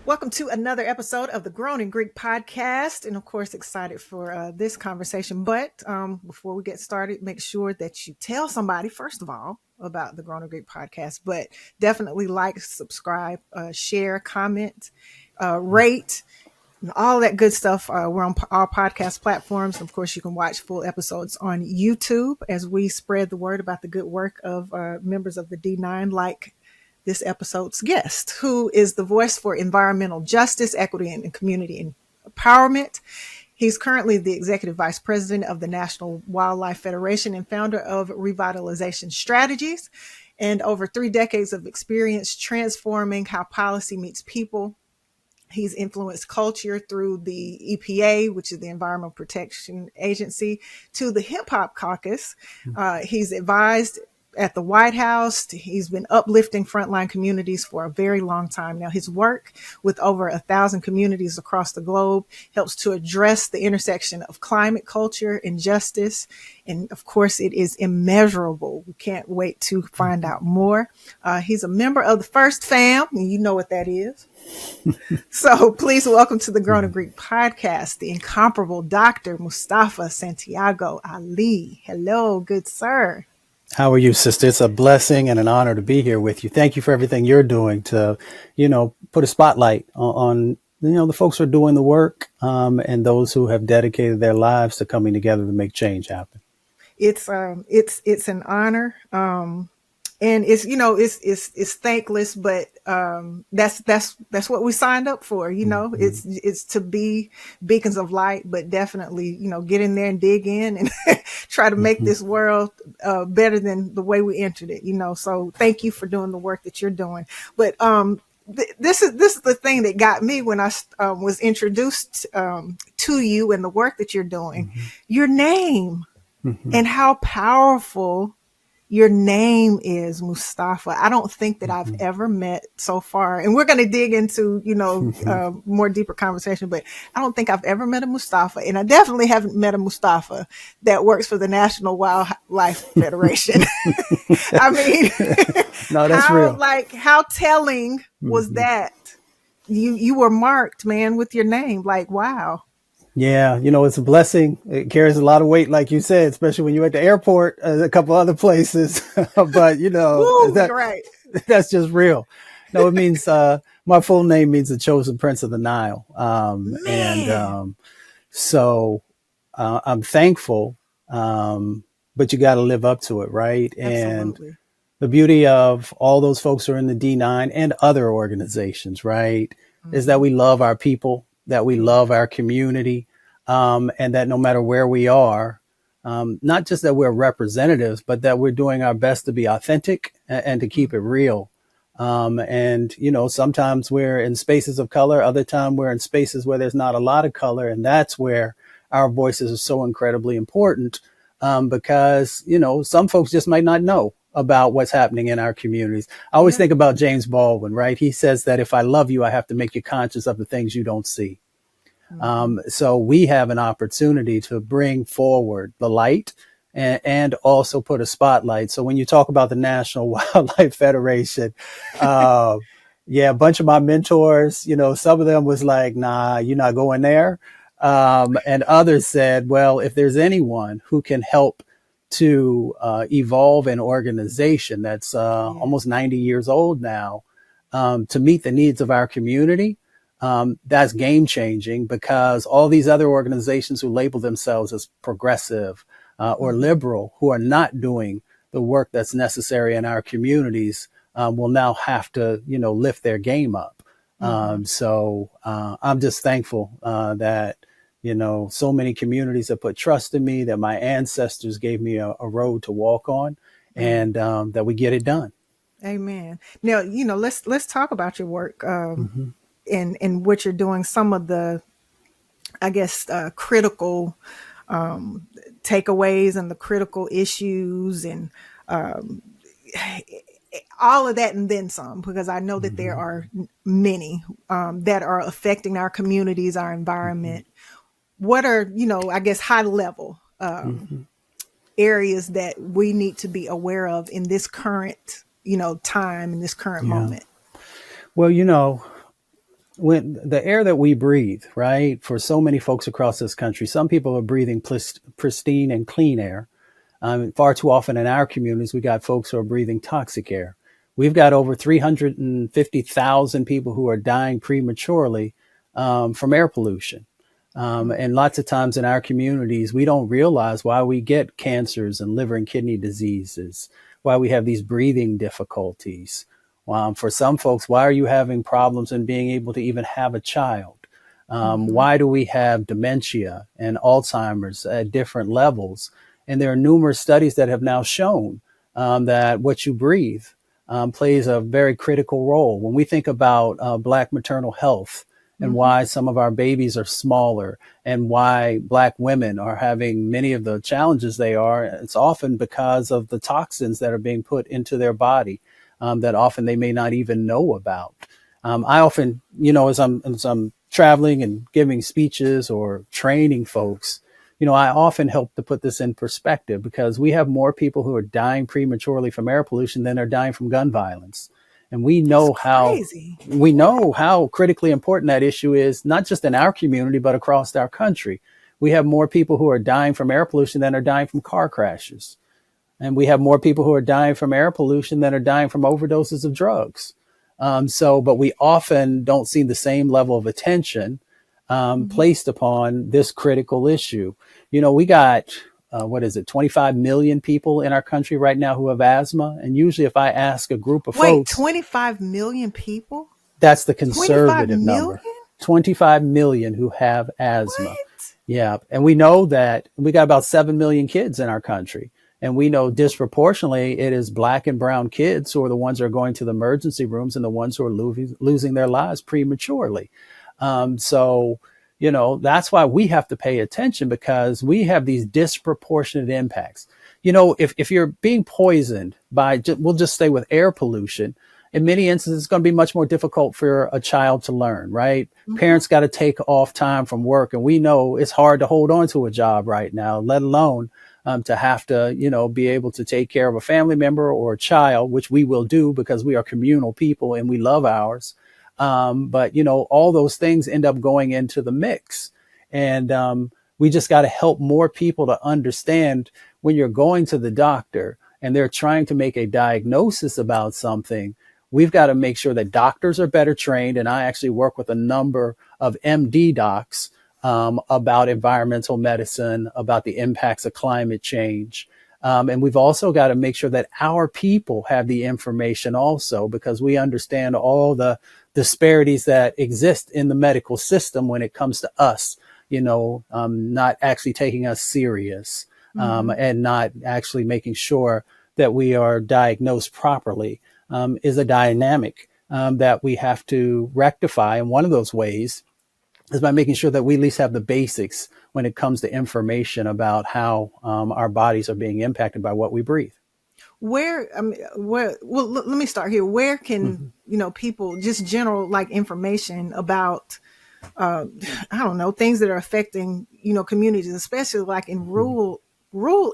Welcome to another episode of the Grown in Greek podcast. And of course, excited for this conversation. But before we get started, make sure that you tell somebody, first of all, about the Grown in Greek podcast. But definitely like, subscribe, share, comment, rate, and all that good stuff. We're on all podcast platforms. Of course, you can watch full episodes on YouTube as we spread the word about the good work of members of the D9, like this episode's guest, who is the voice for environmental justice, equity, and community empowerment. He's currently the executive vice president of the National Wildlife Federation and founder of Revitalization Strategies, and over 3 decades of experience transforming how policy meets people. He's influenced culture through the EPA, which is the Environmental Protection Agency, to the Hip Hop Caucus. He's advised at the White House. He's been uplifting frontline communities for a very long time now. His work with over 1,000 communities across the globe helps to address the intersection of climate, culture, and justice. And of course, it is immeasurable. We can't wait to find out more. He's a member of the First Fam, and you know what that is. So please welcome to the Grown in Greek podcast, the incomparable Dr. Mustafa Santiago Ali. Hello, good sir. How are you, sister? It's a blessing and an honor to be here with you. Thank you for everything you're doing to, put a spotlight on the folks who are doing the work, and those who have dedicated their lives to coming together to make change happen. It's an honor. And it's thankless, but that's what we signed up for. It's to be beacons of light, but definitely, get in there and dig in and try to make this world better than the way we entered it. So thank you for doing the work that you're doing. But this is the thing that got me when I was introduced to you and the work that you're doing. Your name and how powerful your name is, Mustafa. I don't think that I've ever met so far, and we're going to dig into, more deeper conversation, but I don't think I've ever met a Mustafa, and I definitely haven't met a Mustafa that works for the National Wildlife Federation. I mean, no, that's real. How telling was that? You were marked, man, with your name. Like, wow. Yeah, it's a blessing. It carries a lot of weight, like you said, especially when you're at the airport, a couple other places. But, Woo, right. That's just real. No, it means my full name means the chosen prince of the Nile. So I'm thankful, but you got to live up to it, right? Absolutely. And the beauty of all those folks who are in the D9 and other organizations, right, is that we love our people, that we love our community, and that no matter where we are, not just that we're representatives, but that we're doing our best to be authentic and to keep it real. Sometimes we're in spaces of color, other time we're in spaces where there's not a lot of color. And that's where our voices are so incredibly important, because, some folks just might not know about what's happening in our communities. I always think about James Baldwin, right? He says that if I love you, I have to make you conscious of the things you don't see. So we have an opportunity to bring forward the light and also put a spotlight. So when you talk about the National Wildlife Federation, a bunch of my mentors, some of them was like, nah, you're not going there. And others said, well, if there's anyone who can help to evolve an organization that's almost 90 years old now, to meet the needs of our community, that's game changing, because all these other organizations who label themselves as progressive or liberal, who are not doing the work that's necessary in our communities, will now have to, lift their game up. So I'm just thankful that so many communities have put trust in me, that my ancestors gave me a road to walk on, and that we get it done. Amen. Now, let's talk about your work and what you're doing. Some of the, I guess, critical takeaways and the critical issues and all of that and then some, because I know that there are many that are affecting our communities, our environment. What are, I guess, high level areas that we need to be aware of in this current, time, in this current moment? Well, when the air that we breathe, right, for so many folks across this country, some people are breathing pristine and clean air. Far too often in our communities, we got folks who are breathing toxic air. We've got over 350,000 people who are dying prematurely from air pollution. And lots of times in our communities, we don't realize why we get cancers and liver and kidney diseases, why we have these breathing difficulties. For some folks, why are you having problems in being able to even have a child? Why do we have dementia and Alzheimer's at different levels? And there are numerous studies that have now shown that what you breathe plays a very critical role. When we think about Black maternal health and why some of our babies are smaller and why Black women are having many of the challenges they are, it's often because of the toxins that are being put into their body that often they may not even know about. I often, as I'm traveling and giving speeches or training folks, I often help to put this in perspective because we have more people who are dying prematurely from air pollution than are dying from gun violence. And we know how critically important that issue is, not just in our community, but across our country. We have more people who are dying from air pollution than are dying from car crashes. And we have more people who are dying from air pollution than are dying from overdoses of drugs. But we often don't see the same level of attention placed upon this critical issue. We got, 25 million people in our country right now who have asthma. And usually if I ask a group of folks. 25 million people? That's the conservative 25 number. 25 million who have asthma. What? Yeah. And we know that we got about 7 million kids in our country. And we know disproportionately it is Black and brown kids who are the ones who are going to the emergency rooms and the ones who are losing their lives prematurely. That's why we have to pay attention because we have these disproportionate impacts. If you're being poisoned by, we'll just stay with air pollution, in many instances, it's going to be much more difficult for a child to learn, right? Parents got to take off time from work. And we know it's hard to hold on to a job right now, let alone to have to, be able to take care of a family member or a child, which we will do because we are communal people and we love ours. But all those things end up going into the mix. And we just got to help more people to understand when you're going to the doctor and they're trying to make a diagnosis about something, we've got to make sure that doctors are better trained. And I actually work with a number of MD docs about environmental medicine, about the impacts of climate change. And we've also got to make sure that our people have the information also, because we understand all the disparities that exist in the medical system when it comes to us, not actually taking us serious and not actually making sure that we are diagnosed properly is a dynamic that we have to rectify. And one of those ways is by making sure that we at least have the basics when it comes to information about how our bodies are being impacted by what we breathe. Well, let me start here. Where can, people, just general like information about, I don't know, things that are affecting, communities, especially like in rural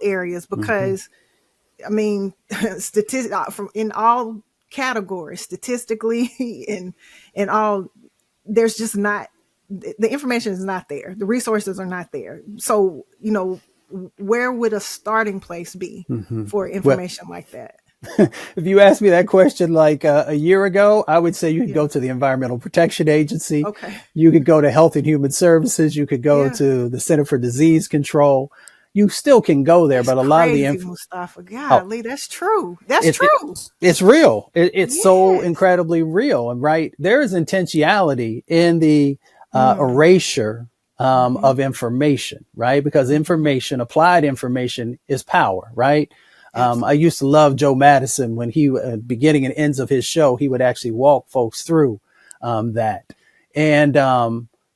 areas, because I mean, statistics from in all categories, statistically and all, there's just not, the information is not there. The resources are not there. So, where would a starting place be for information like that? If you asked me that question like a year ago, I would say you could go to the Environmental Protection Agency. Okay. You could go to Health and Human Services. You could go to the Center for Disease Control. You still can go there, but a lot of the Mustafa, golly, that's true. That's true. It's real. It's so incredibly real. And right, there is intentionality in the erasure of information, right? Because applied information is power, right? I used to love Joe Madison when he, beginning and ends of his show, he would actually walk folks through that. And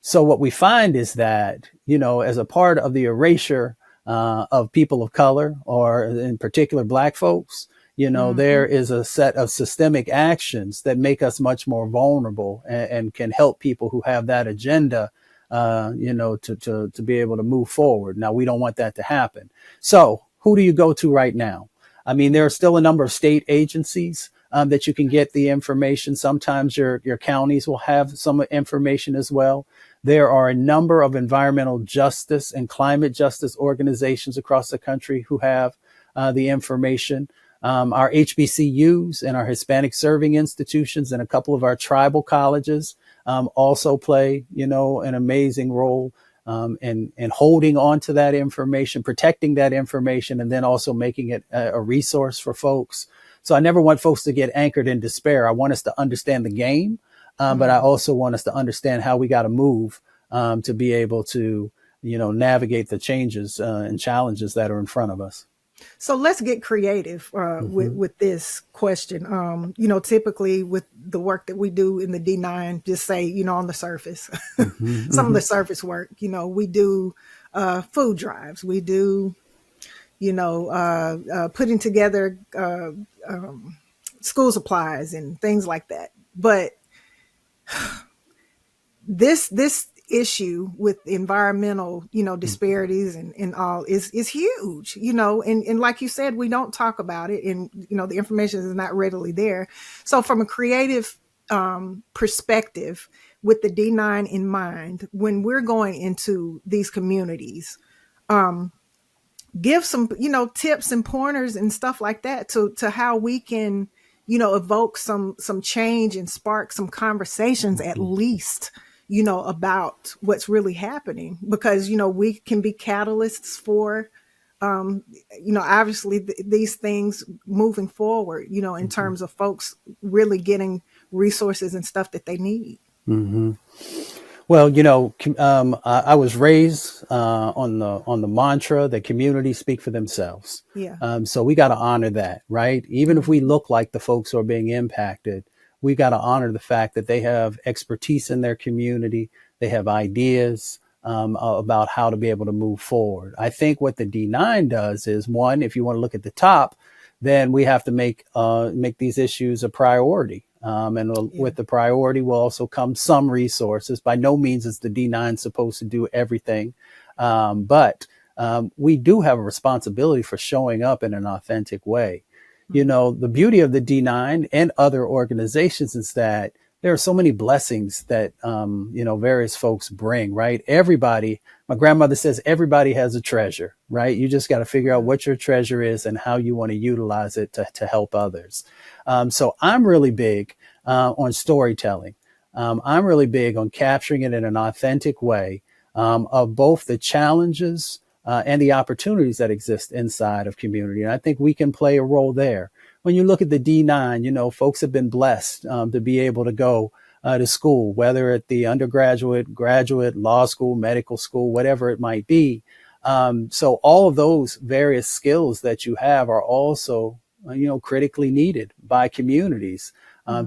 so what we find is that, as a part of the erasure of people of color, or in particular Black folks, there is a set of systemic actions that make us much more vulnerable and can help people who have that agenda, to be able to move forward. Now, we don't want that to happen. So who do you go to right now? I mean, there are still a number of state agencies that you can get the information. Sometimes your counties will have some information as well. There are a number of environmental justice and climate justice organizations across the country who have the information. Our HBCUs and our Hispanic serving institutions and a couple of our tribal colleges also play, an amazing role in holding on to that information, protecting that information, and then also making it a resource for folks. So I never want folks to get anchored in despair. I want us to understand the game, but I also want us to understand how we got to move to be able to, navigate the changes and challenges that are in front of us. So let's get creative with this question. Typically with the work that we do in the D9, just say, on the surface, some of the surface work, we do food drives, we do, putting together school supplies and things like that. But this issue with environmental, disparities and all is huge, and like you said, we don't talk about it, and, the information is not readily there. So from a creative perspective, with the D9 in mind, when we're going into these communities, give some, tips and pointers and stuff like that to how we can, evoke some change and spark some conversations at least, about what's really happening, because, we can be catalysts for, obviously these things moving forward, in terms of folks really getting resources and stuff that they need. Mm-hmm. Well, I was raised on the mantra that communities speak for themselves. Yeah. So we got to honor that, right? Even if we look like the folks who are being impacted, we got to honor the fact that they have expertise in their community. They have ideas about how to be able to move forward. I think what the D9 does is, one, if you want to look at the top, then we have to make these issues a priority. With the priority will also come some resources. By no means is the D9 supposed to do everything. But we do have a responsibility for showing up in an authentic way. The beauty of the D9 and other organizations is that there are so many blessings that, various folks bring, right? Everybody, my grandmother says, everybody has a treasure, right? You just got to figure out what your treasure is and how you want to utilize it to help others. So I'm really big on storytelling. I'm really big on capturing it in an authentic way of both the challenges and the opportunities that exist inside of community. And I think we can play a role there. When you look at the D9, folks have been blessed to be able to go to school, whether at the undergraduate, graduate, law school, medical school, whatever it might be. So all of those various skills that you have are also, critically needed by communities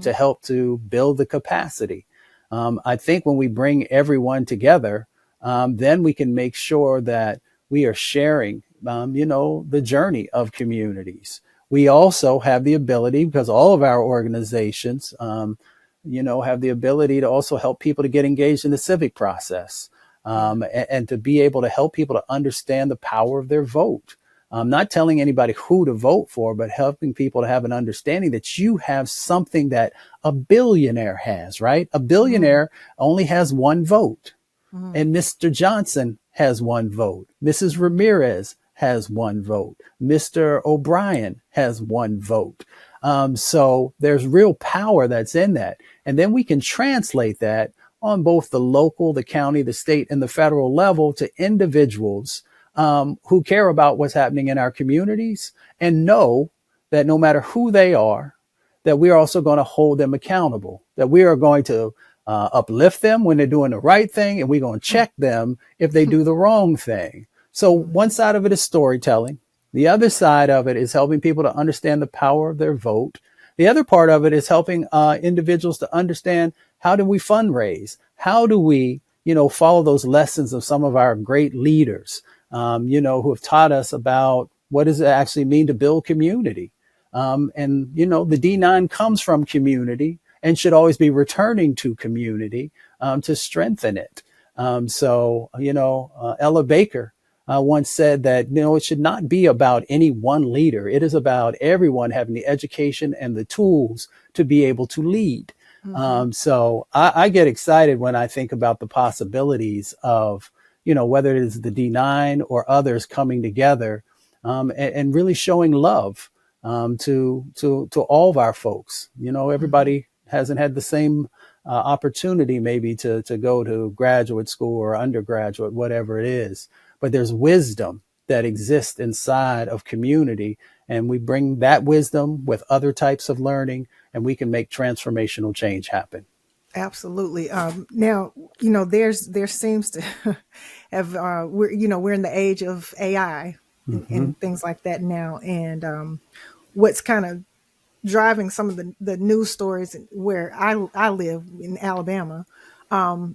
to help to build the capacity. I think when we bring everyone together, then we can make sure that we are sharing, the journey of communities. We also have the ability, because all of our organizations, have the ability to also help people to get engaged in the civic process, and to be able to help people to understand the power of their vote. Not telling anybody who to vote for, but helping people to have an understanding that you have something that a billionaire has, right? A billionaire only has one vote. And Mr. Johnson has one vote. Mrs. Ramirez has one vote. Mr. O'Brien has one vote. So there's real power that's in that. And then we can translate that on both the local, the county, the state, and the federal level to individuals who care about what's happening in our communities and know that no matter who they are, that we are also going to hold them accountable, that we are going to uplift them when they're doing the right thing, and we're going to check them if they do the wrong thing. So one side of it is storytelling. The other side of it is helping people to understand the power of their vote. The other part of it is helping individuals to understand, how do we fundraise? How do we, follow those lessons of some of our great leaders, who have taught us about what does it actually mean to build community? The D9 comes from community and should always be returning to community to strengthen it. Ella Baker once said that, it should not be about any one leader. It is about everyone having the education and the tools to be able to lead. Mm-hmm. So I get excited when I think about the possibilities of, whether it is the D9 or others coming together, and really showing love, to all of our folks. Everybody hasn't had the same opportunity maybe to go to graduate school or undergraduate, whatever it is. But there's wisdom that exists inside of community, and we bring that wisdom with other types of learning, and we can make transformational change happen. Absolutely. Now, there seems to have, we're in the age of AI and things like that now. And what's kind of driving some of the news stories where I live in Alabama,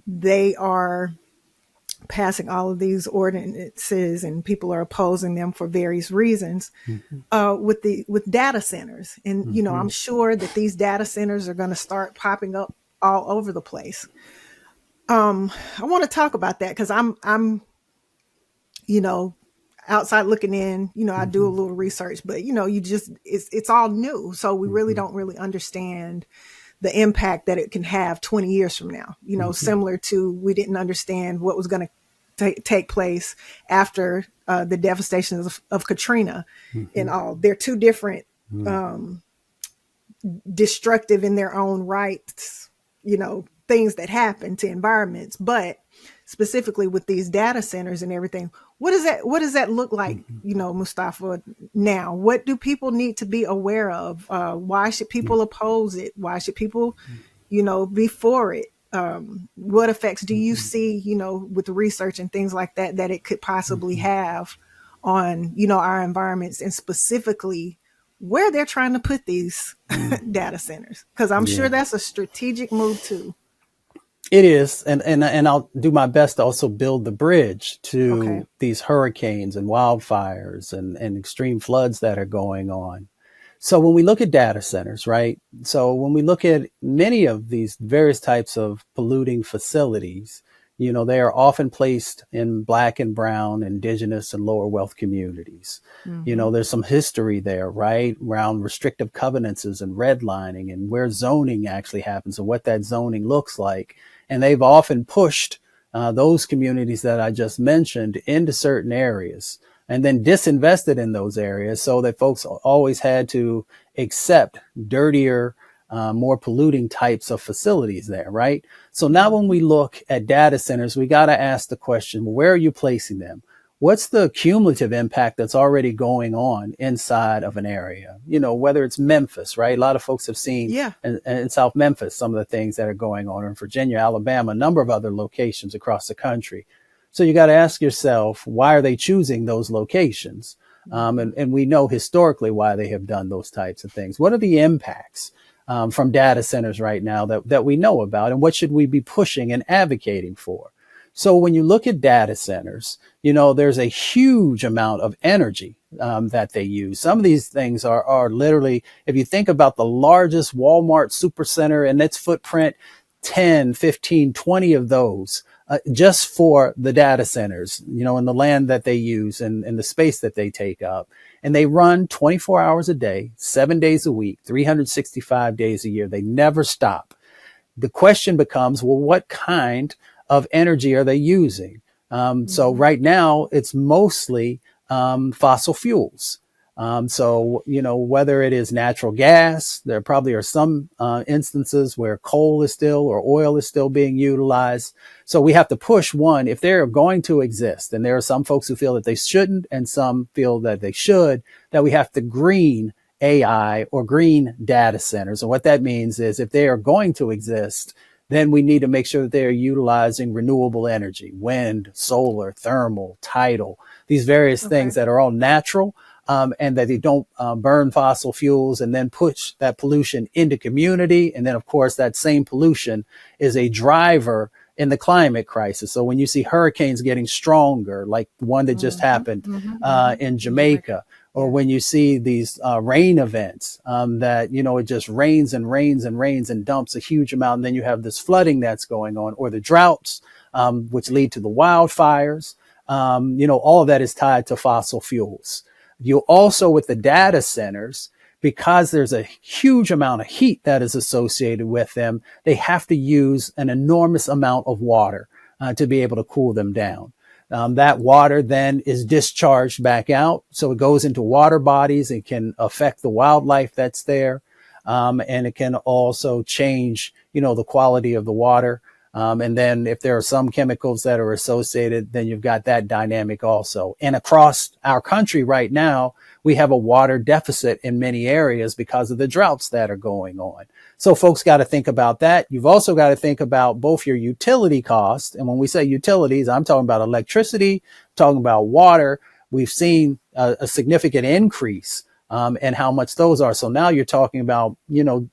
they are passing all of these ordinances and people are opposing them for various reasons, with data centers. And, I'm sure that these data centers are going to start popping up all over the place. I want to talk about that because I'm, outside looking in, I do a little research, but it's all new. So we really don't really understand the impact that it can have 20 years from now, similar to, we didn't understand what was going to take place after the devastation of Katrina and all. They're two different, destructive in their own rights, things that happen to environments. But specifically with these data centers and everything, what does that look like, Mustafa, now? What do people need to be aware of? Why should people oppose it? Why should people, be for it? What effects do you see, with the research and things like that it could possibly have on, our environments, and specifically where they're trying to put these data centers? Because I'm sure that's a strategic move too. It is, and I'll do my best to also build the bridge to these hurricanes and wildfires and extreme floods that are going on. So when we look at data centers, right? So when we look at many of these various types of polluting facilities, they are often placed in Black and brown, indigenous and lower wealth communities. There's some history there, right? Around restrictive covenants and redlining and where zoning actually happens and what that zoning looks like. And they've often pushed those communities that I just mentioned into certain areas and then disinvested in those areas so that folks always had to accept dirtier, more polluting types of facilities there, right? So now when we look at data centers, we got to ask the question, where are you placing them? What's the cumulative impact that's already going on inside of an area? Whether it's Memphis, right? A lot of folks have seen in South Memphis some of the things that are going on, or in Virginia, Alabama, a number of other locations across the country. So you got to ask yourself, why are they choosing those locations? And we know historically why they have done those types of things. What are the impacts from data centers right now that we know about, and what should we be pushing and advocating for? So when you look at data centers, there's a huge amount of energy that they use. Some of these things are literally, if you think about the largest Walmart supercenter and its footprint, 10, 15, 20 of those just for the data centers, and the land that they use and the space that they take up. And they run 24 hours a day, 7 days a week, 365 days a year. They never stop. The question becomes, well, what kind of energy are they using? So right now it's mostly fossil fuels. So, whether it is natural gas, there probably are some instances where coal is still, or oil is still being utilized. So we have to push one, if they're going to exist, and there are some folks who feel that they shouldn't and some feel that they should, that we have to green AI or green data centers. And what that means is, if they are going to exist, then we need to make sure that they are utilizing renewable energy, wind, solar, thermal, tidal, these various things that are all natural, and that they don't burn fossil fuels and then push that pollution into community. And then, of course, that same pollution is a driver in the climate crisis. So when you see hurricanes getting stronger, like the one that just happened in Jamaica, or when you see these rain events that, it just rains and rains and rains and dumps a huge amount, and then you have this flooding that's going on, or the droughts, which lead to the wildfires. All of that is tied to fossil fuels. You also, with the data centers, because there's a huge amount of heat that is associated with them, they have to use an enormous amount of water to be able to cool them down. That water then is discharged back out. So it goes into water bodies. It can affect the wildlife that's there. And it can also change, the quality of the water. And then if there are some chemicals that are associated, then you've got that dynamic also. And across our country right now, we have a water deficit in many areas because of the droughts that are going on. So folks got to think about that. You've also got to think about both your utility costs. And when we say utilities, I'm talking about electricity, talking about water. We've seen a significant increase and how much those are. So now you're talking about,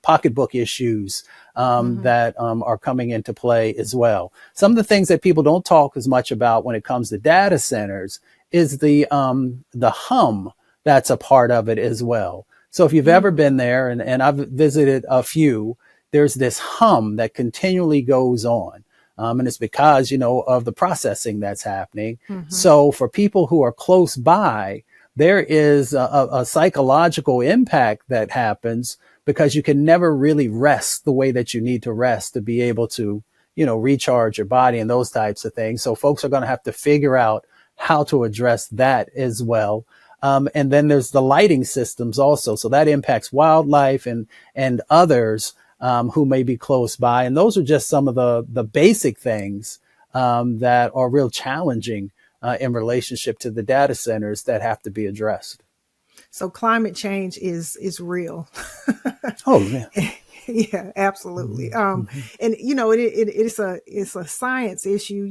pocketbook issues that are coming into play as well. Some of the things that people don't talk as much about when it comes to data centers is the hum that's a part of it as well. So if you've ever been there, and I've visited a few, there's this hum that continually goes on. And it's because, of the processing that's happening. So for people who are close by, there is a psychological impact that happens because you can never really rest the way that you need to rest to be able to, recharge your body and those types of things. So folks are going to have to figure out how to address that as well. And then there's the lighting systems also. So that impacts wildlife and others who may be close by. And those are just some of the basic things that are real challenging in relationship to the data centers that have to be addressed. So climate change is real. Oh, yeah. Yeah, absolutely. And it's a science issue,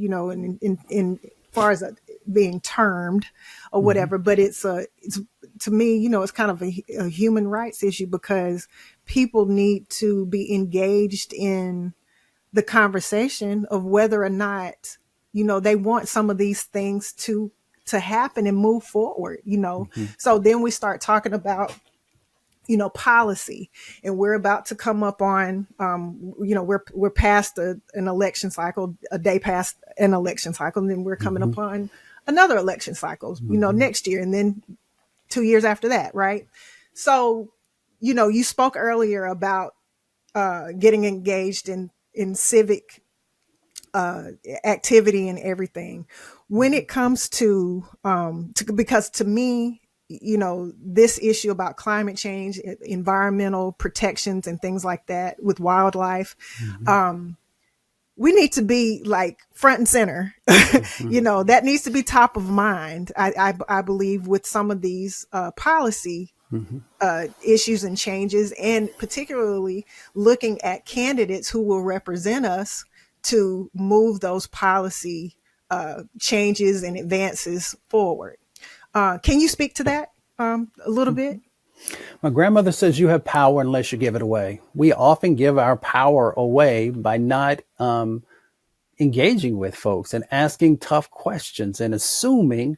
in far as being termed or whatever, but it's to me, it's kind of a human rights issue because people need to be engaged in the conversation of whether or not, they want some of these things to happen and move forward, So then we start talking about, policy, and we're about to come up on, we're past an election cycle, a day past an election cycle, and then we're coming upon another election cycle, next year, and then 2 years after that. Right. So, you spoke earlier about, getting engaged in civic, activity and everything when it comes to because to me, this issue about climate change, environmental protections and things like that with wildlife, we need to be like front and center. That needs to be top of mind. I believe with some of these policy issues and changes, and particularly looking at candidates who will represent us to move those policy changes and advances forward. Can you speak to that a little bit? My grandmother says you have power unless you give it away. We often give our power away by not engaging with folks and asking tough questions and assuming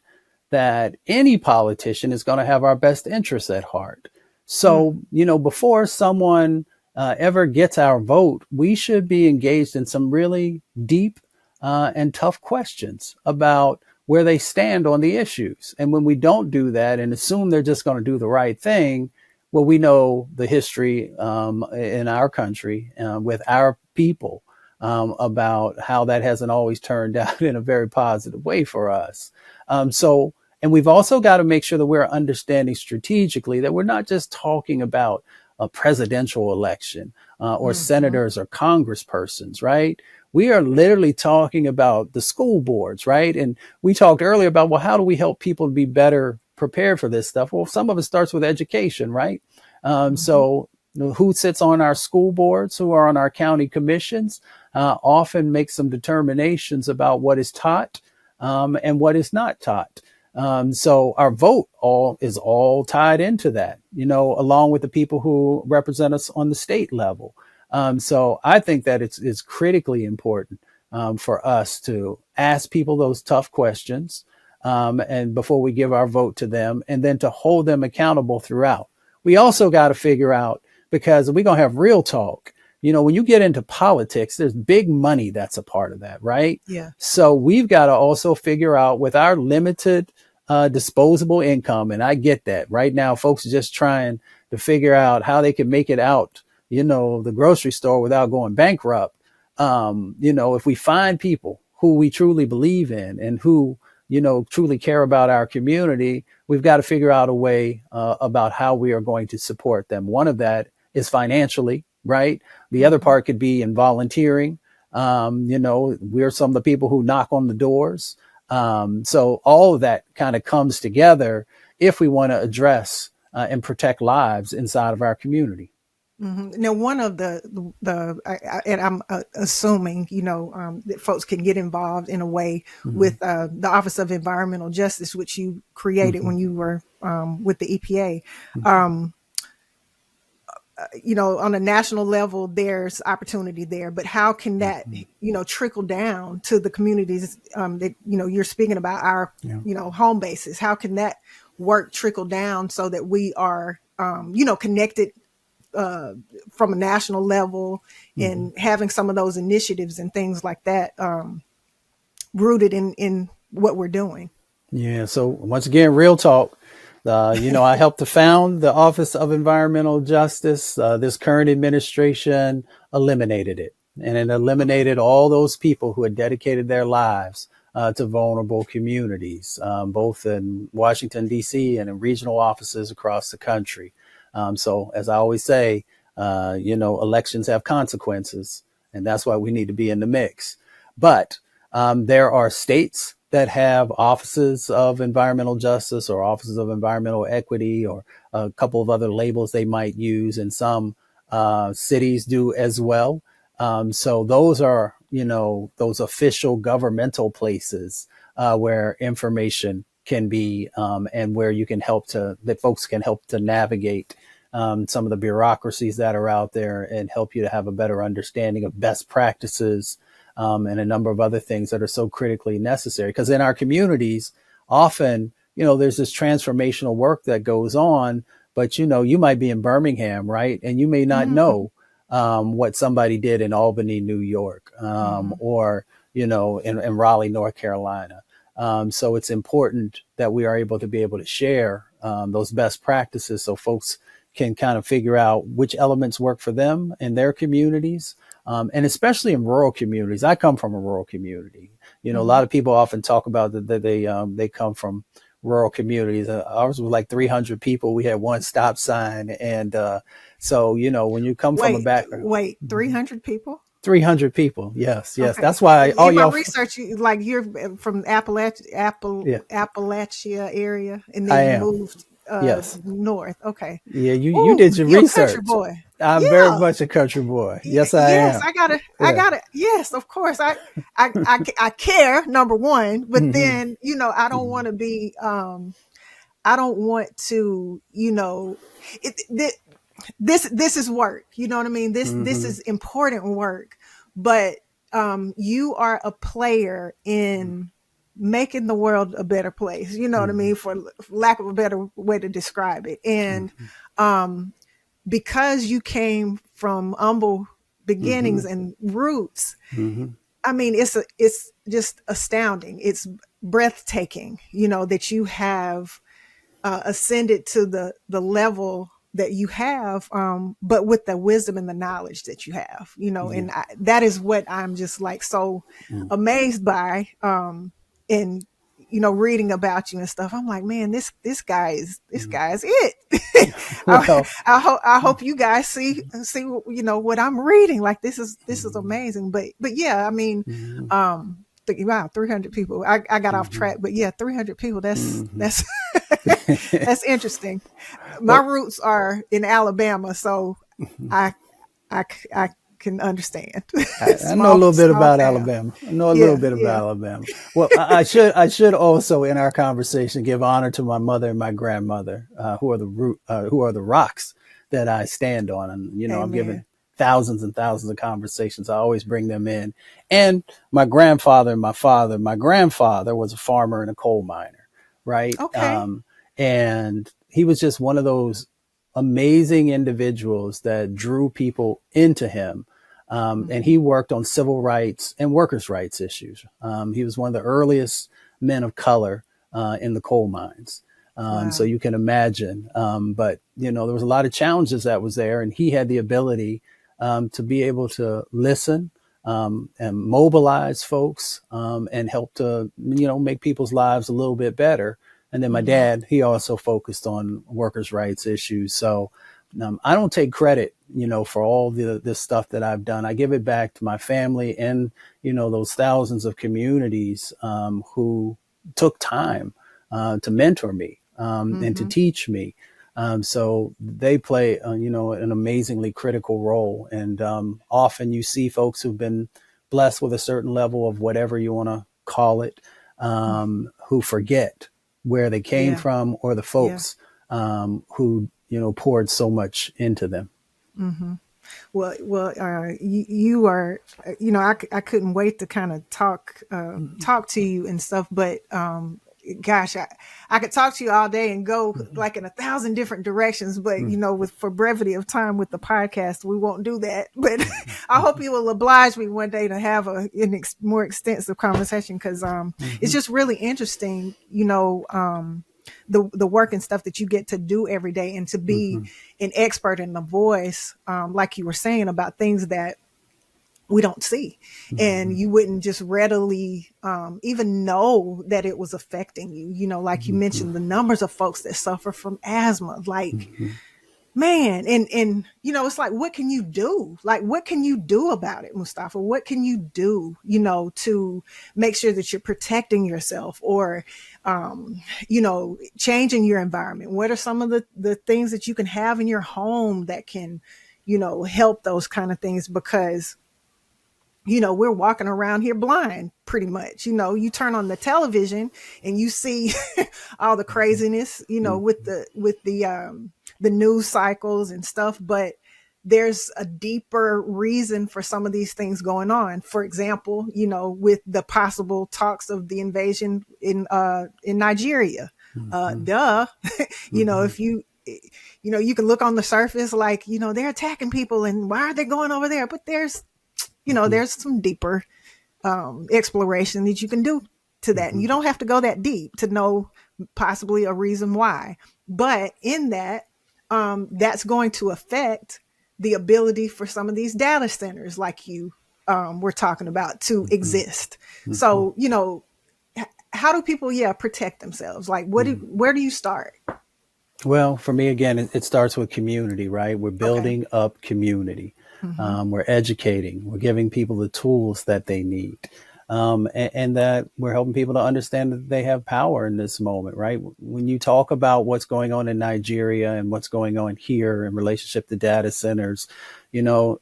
that any politician is going to have our best interests at heart. So, before someone ever gets our vote, we should be engaged in some really deep and tough questions about where they stand on the issues. And when we don't do that and assume they're just going to do the right thing, well, we know the history in our country with our people about how that hasn't always turned out in a very positive way for us. And we've also got to make sure that we're understanding strategically that we're not just talking about a presidential election or senators or congresspersons, right? We are literally talking about the school boards, right? And we talked earlier about, well, how do we help people to be better prepared for this stuff? Well, some of it starts with education, right? So who sits on our school boards, who are on our county commissions, often make some determinations about what is taught and what is not taught. So our vote is all tied into that, along with the people who represent us on the state level. So I think that it's critically important for us to ask people those tough questions and before we give our vote to them, and then to hold them accountable throughout. We also got to figure out, because we're going to have real talk, when you get into politics, there's big money that's a part of that, right? Yeah. So we've got to also figure out with our limited disposable income, and I get that. Right now, folks are just trying to figure out how they can make it out, the grocery store without going bankrupt. If we find people who we truly believe in and who, truly care about our community, we've got to figure out a way about how we are going to support them. One of that is financially, right? The other part could be in volunteering. We're some of the people who knock on the doors. So all of that kind of comes together if we want to address and protect lives inside of our community. Mm-hmm. Now, one of and I'm assuming, that folks can get involved in a way with the Office of Environmental Justice, which you created when you were with the EPA. On a national level, there's opportunity there, but how can that, trickle down to the communities that, you're speaking about, our, home bases? How can that work trickle down so that we are, connected from a national level and having some of those initiatives and things like that rooted in what we're doing? Yeah. So once again, real talk. I helped to found the Office of Environmental Justice. This current administration eliminated it, and it eliminated all those people who had dedicated their lives to vulnerable communities, both in Washington, D.C. and in regional offices across the country. So as I always say, elections have consequences, and that's why we need to be in the mix. But there are states that have offices of environmental justice or offices of environmental equity or a couple of other labels they might use, and some cities do as well. So those are, those official governmental places where information can be and where you can that folks can help to navigate some of the bureaucracies that are out there and help you to have a better understanding of best practices and a number of other things that are so critically necessary. Because in our communities, often, there's this transformational work that goes on, but, you might be in Birmingham, right? And you may not know what somebody did in Albany, New York, or, in Raleigh, North Carolina. So it's important that we are able to share those best practices so folks can kind of figure out which elements work for them in their communities. And especially in rural communities. I come from a rural community. A lot of people often talk about that they come from rural communities. Ours was like 300 people. We had one stop sign. And so, when you come from a background. 300 people? 300 people. Yes. Okay. That's why all in y'all my research, like you're from Appalachia area, and I then you am. moved Yes. north. Okay. Yeah, you did your you're research. A country boy. I'm very much a country boy. Yes, I am. I gotta. Yes, of course. I care, number one, but then, I don't want to be, I don't want to, this is work. You know what I mean? This is important work, but you are a player in making the world a better place. You know what I mean? For lack of a better way to describe it. And because you came from humble beginnings and roots, I mean, it's just astounding. It's breathtaking, that you have ascended to the level that you have, but with the wisdom and the knowledge that you have, and that is what I'm just like so amazed by. And reading about you and stuff, I'm like, man, this guy is it. Well, I hope you guys see what I'm reading. Like this is amazing. But yeah, I mean, wow, 300 people. I got off track, but yeah, 300 people. That's that's interesting. My roots are in Alabama, so I can understand. I know a little bit about Alabama. I know a little bit about Alabama. Well, I should also in our conversation give honor to my mother and my grandmother, who are the rocks that I stand on. And Amen. I'm given thousands and thousands of conversations. I always bring them in. And my grandfather and my father. My grandfather was a farmer and a coal miner, right? Okay. And he was just one of those amazing individuals that drew people into him. And he worked on civil rights and workers' rights issues. He was one of the earliest men of color in the coal mines. So Wow. you can imagine. But, you know, there was a lot of challenges that was there, and he had the ability to be able to listen and mobilize folks and help to, you know, make people's lives a little bit better. And then my dad, he also focused on workers' rights issues. So I don't take credit, you know, for all this stuff that I've done. I give it back to my family and, you know, those thousands of communities who took time to mentor me and to teach me. So they play, you know, an amazingly critical role. And often you see folks who've been blessed with a certain level of whatever you want to call it, who forget where they came Yeah. from, or the Yeah. folks who, you know, poured so much into them. You are, you know, I couldn't wait to kind of talk to you and stuff, but gosh, I could talk to you all day and go like in 1,000 different directions, but you know, for brevity of time with the podcast, we won't do that. But I hope you will oblige me one day to have more extensive conversation, because it's just really interesting, you know, the work and stuff that you get to do every day, and to be an expert in the voice, like you were saying, about things that we don't see, and you wouldn't just readily even know that it was affecting you. You know, like you mentioned, the numbers of folks that suffer from asthma, like, man, and you know, it's like, what can you do? Like, what can you do about it, Mustafa? What can you do, you know, to make sure that you're protecting yourself, or you know, changing your environment? What are some of the things that you can have in your home that can, you know, help those kind of things? Because, you know, we're walking around here blind pretty much. You know, you turn on the television and you see all the craziness, you know, with the news cycles and stuff, but there's a deeper reason for some of these things going on. For example, you know, with the possible talks of the invasion in Nigeria. You know, if you know, you can look on the surface like, you know, they're attacking people and why are they going over there? But there's, you know, there's some deeper exploration that you can do to that. And you don't have to go that deep to know possibly a reason why. But in that, that's going to affect the ability for some of these data centers, like you were talking about, to exist. So, you know, how do people, protect themselves? Like, where do you start? Well, for me, again, it starts with community, right? We're Okay. building up community. We're educating. We're giving people the tools that they need. And that we're helping people to understand that they have power in this moment, right? When you talk about what's going on in Nigeria and what's going on here in relationship to data centers, you know,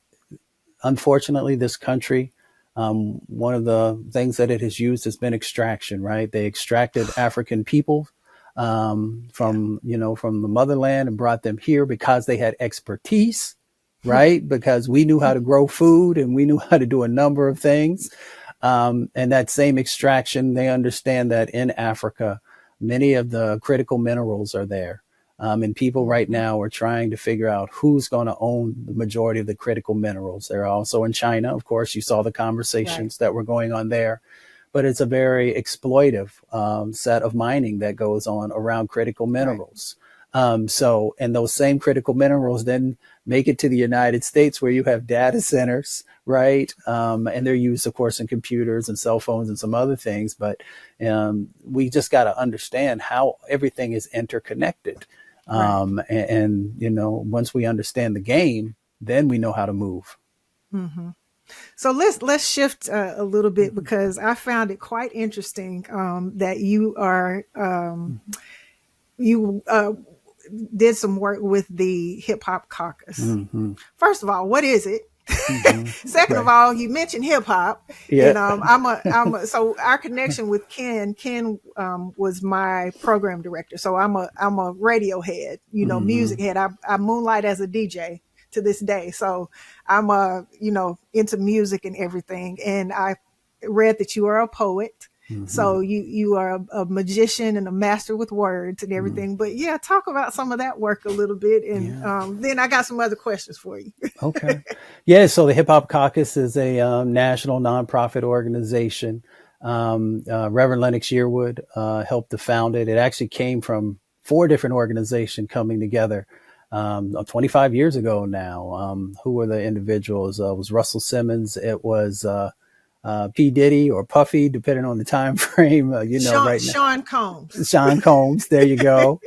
unfortunately, this country, one of the things that it has used has been extraction, right? They extracted African people Yeah. from, you know, from the motherland and brought them here because they had expertise, right? Because we knew how to grow food and we knew how to do a number of things. And that same extraction, they understand that in Africa, many of the critical minerals are there. And people right now are trying to figure out who's going to own the majority of the critical minerals. They're also in China. Of course, you saw the Right. conversations that were going on there, but it's a very exploitive set of mining that goes on around critical Right. minerals. And those same critical minerals then make it to the United States, where you have data centers, right? And they're used, of course, in computers and cell phones and some other things. But we just got to understand how everything is interconnected. Right. You know, once we understand the game, then we know how to move. So let's shift a little bit, because I found it quite interesting that you did some work with the Hip Hop Caucus. Mm-hmm. First of all, what is it? Mm-hmm. Second of Right. all, you mentioned hip hop, Yeah. and so our connection with Ken was my program director. So I'm a radio head, you know, Mm-hmm. music head. I moonlight as a DJ to this day. So I'm you know, into music and everything. And I read that you are a poet, So you are a magician and a master with words and everything. But yeah, talk about some of that work a little bit, and Yeah. then I got some other questions for you. Okay. Yeah. So the Hip Hop Caucus is a national nonprofit organization. Reverend Lennox Yearwood helped to found it. It actually came from four different organizations coming together 25 years ago now. Who were the individuals? It was Russell Simmons. It was P. Diddy or Puffy, depending on the time frame. Right now, Sean Combs. Sean Combs. There you go.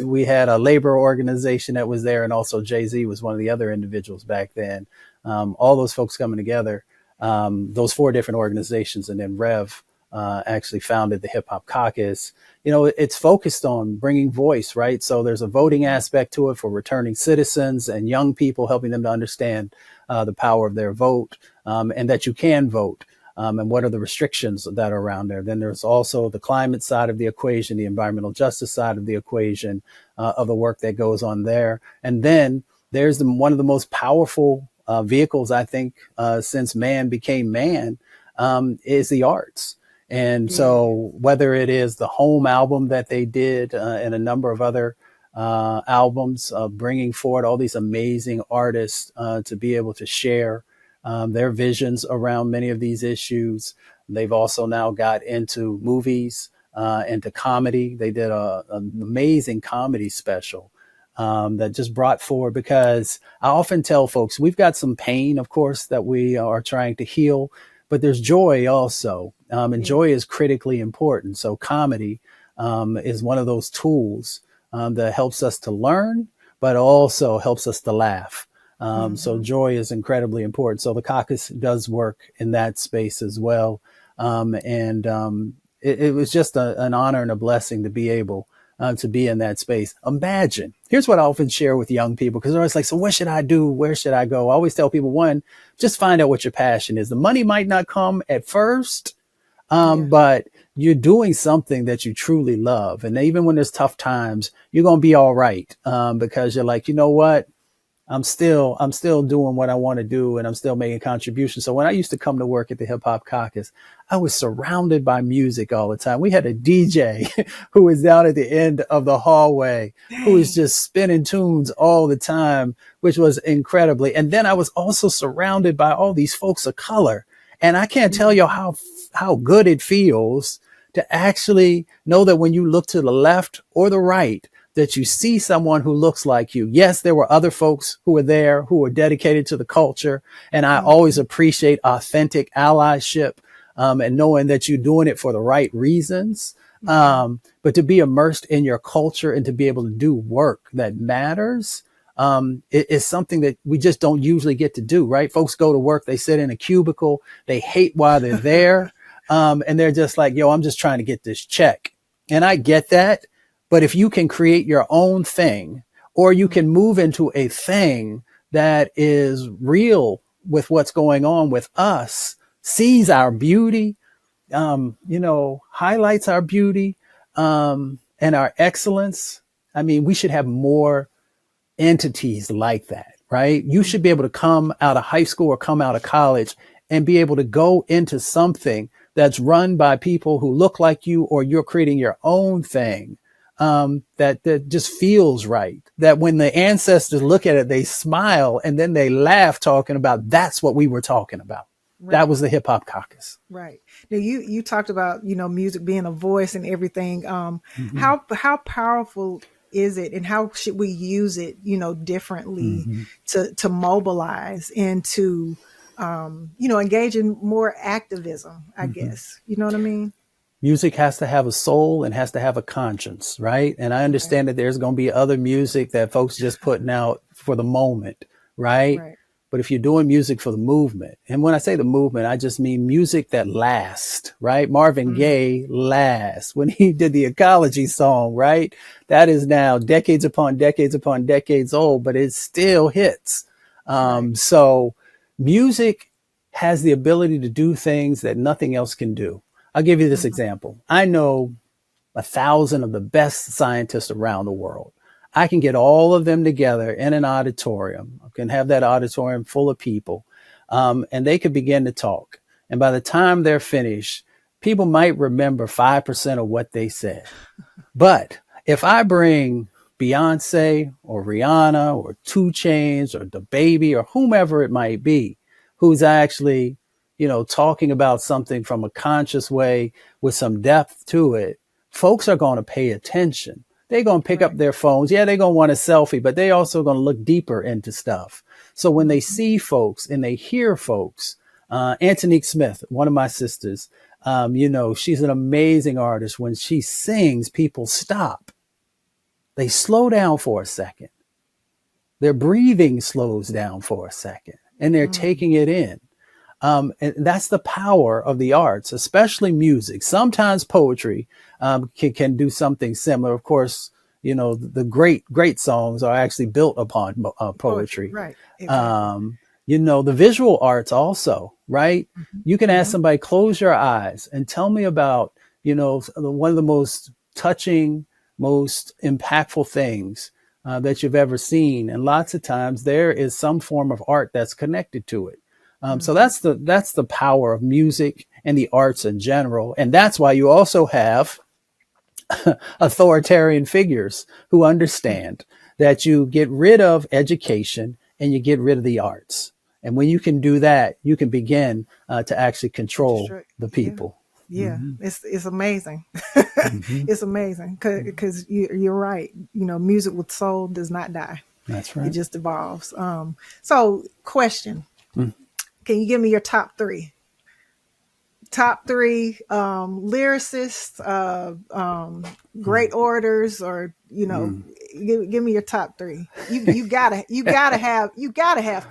We had a labor organization that was there, and also Jay-Z was one of the other individuals back then. All those folks coming together, those four different organizations, and then Rev actually founded the Hip Hop Caucus. It's focused on bringing voice, right? So there's a voting aspect to it for returning citizens and young people, helping them to understand the power of their vote, and that you can vote. And what are the restrictions that are around there. Then there's also the climate side of the equation, the environmental justice side of the equation, of the work that goes on there. And then there's one of the most powerful vehicles, I think, since man became man, is the arts. And so whether it is the Home album that they did and a number of other albums, bringing forward all these amazing artists to be able to share their visions around many of these issues. They've also now got into movies, into comedy. They did an amazing comedy special that just brought forward, because I often tell folks, we've got some pain, of course, that we are trying to heal, but there's joy also. And joy is critically important. So comedy is one of those tools that helps us to learn, but also helps us to laugh. So joy is incredibly important. So the caucus does work in that space as well. It was just an honor and a blessing to be able to be in that space. Imagine, here's what I often share with young people, because they're always like, so what should I do? Where should I go? I always tell people, one, just find out what your passion is. The money might not come at first, but you're doing something that you truly love. And even when there's tough times, you're going to be all right. Because you're like, you know what? I'm still doing what I want to do, and I'm still making contributions. So when I used to come to work at the Hip Hop Caucus, I was surrounded by music all the time. We had a DJ who was down at the end of the hallway, who was just spinning tunes all the time, which was incredibly. And then I was also surrounded by all these folks of color. And I can't tell you how good it feels to actually know that when you look to the left or the right, that you see someone who looks like you. Yes, there were other folks who were there who were dedicated to the culture. And I always appreciate authentic allyship, and knowing that you're doing it for the right reasons. But to be immersed in your culture and to be able to do work that matters, it is something that we just don't usually get to do, right? Folks go to work, they sit in a cubicle, they hate why they're there. And they're just like, yo, I'm just trying to get this check. And I get that. But if you can create your own thing, or you can move into a thing that is real with what's going on with us, sees our beauty, highlights our beauty, and our excellence. I mean, we should have more entities like that, right? You should be able to come out of high school or come out of college and be able to go into something that's run by people who look like you, or you're creating your own thing. That just feels right. That when the ancestors look at it, they smile and then they laugh, talking about that's what we were talking about. Right. That was the Hip Hop Caucus. Right. Now you talked about, music being a voice and everything. How powerful is it, and how should we use it, differently to mobilize and to, engage in more activism, I guess. You know what I mean? Music has to have a soul and has to have a conscience, right? And I understand that there's going to be other music that folks just putting out for the moment, right? But if you're doing music for the movement, and when I say the movement, I just mean music that lasts, right? Marvin Gaye lasts. When he did the Ecology song, right? That is now decades upon decades upon decades old, but it still hits. So music has the ability to do things that nothing else can do. I'll give you this example. I know 1,000 of the best scientists around the world. I can get all of them together in an auditorium. I can have that auditorium full of people, and they could begin to talk. And by the time they're finished, people might remember 5% of what they said. But if I bring Beyonce or Rihanna or Two Chains or the Baby or whomever it might be, who's actually, talking about something from a conscious way with some depth to it, folks are going to pay attention. They're going to pick up their phones. Yeah, they're going to want a selfie, but they also going to look deeper into stuff. So when they see folks and they hear folks, Antonique Smith, one of my sisters, she's an amazing artist. When she sings, people stop. They slow down for a second. Their breathing slows down for a second and they're taking it in. And that's the power of the arts, especially music. Sometimes poetry can do something similar. Of course, the great songs are actually built upon poetry. Right. Exactly. The visual arts also, right? You can ask somebody, close your eyes and tell me about, one of the most touching, most impactful things that you've ever seen. And lots of times there is some form of art that's connected to it. So that's the power of music and the arts in general. And that's why you also have authoritarian figures who understand that you get rid of education and you get rid of the arts. And when you can do that, you can begin to actually control the people. Yeah. It's amazing. It's amazing because you're right. Music with soul does not die. That's right. It just evolves. So question, can you give me your top three? Top three lyricists, great orators, or give me your top three. You gotta have